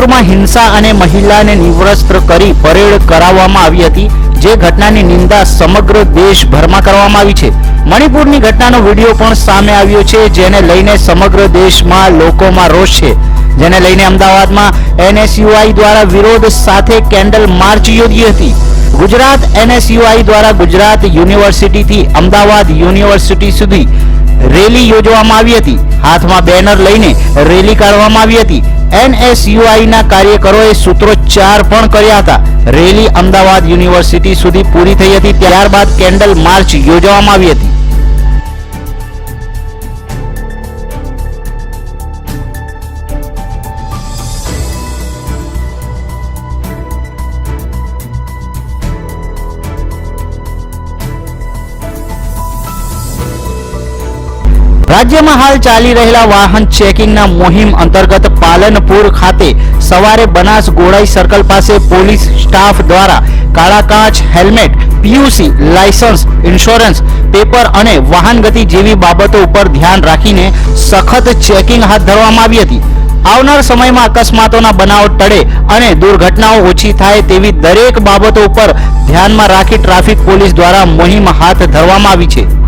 મણિપુરમાં હિંસા અને મહિલાને નિવસ્ત્ર કરી પરેડ કરાવવામાં આવી હતી, જે ઘટનાની નિંદા સમગ્ર દેશભરમાં કરવામાં આવી છે। મણિપુરની ઘટનાનો વિડીયો પણ સામે આવ્યો છે, જેને લઈને સમગ્ર દેશમાં લોકોમાં રોષ છે, જેને લઈને અમદાવાદમાં NSUI દ્વારા વિરોધ સાથે કેન્ડલ માર્ચ યોજી હતી। ગુજરાત NSUI દ્વારા ગુજરાત યુનિવર્સિટીથી અમદાવાદ યુનિવર્સિટી સુધી રેલી યોજવામાં આવી હતી। હાથમાં બેનર લઈને રેલી કાઢવામાં આવી હતી। NSUI ના કાર્યકરોએ સૂત્રોચ્ચાર પણ કર્યા હતા। રેલી અમદાવાદ યુનિવર્સિટી સુધી પૂરી થઈ હતી, ત્યારબાદ કેન્ડલ માર્ચ યોજવામાં આવી હતી। રાજ્યમાં હાલ ચાલી રહેલા વાહન ચેકિંગના મુહિમ અંતર્ગત પાલનપુર ખાતે સવારે બનાસ ગોળાઈ સર્કલ પાસે પોલીસ સ્ટાફ દ્વારા કાળા કાચ, helmet, PUC, licence, insurance paper અને વાહન ગતિ જેવી બાબતો ઉપર ધ્યાન રાખીને સખત ચેકિંગ હાથ ધરવામાં આવી હતી। આવનાર સમયમાં અકસ્માતોના બનાવ ટળે અને દુર્ઘટનાઓ ઓછી થાય તેવી દરેક બાબતો ઉપર ધ્યાનમાં રાખી ટ્રાફિક પોલીસ દ્વારા મુહિમ હાથ ધરવામાં આવી છે।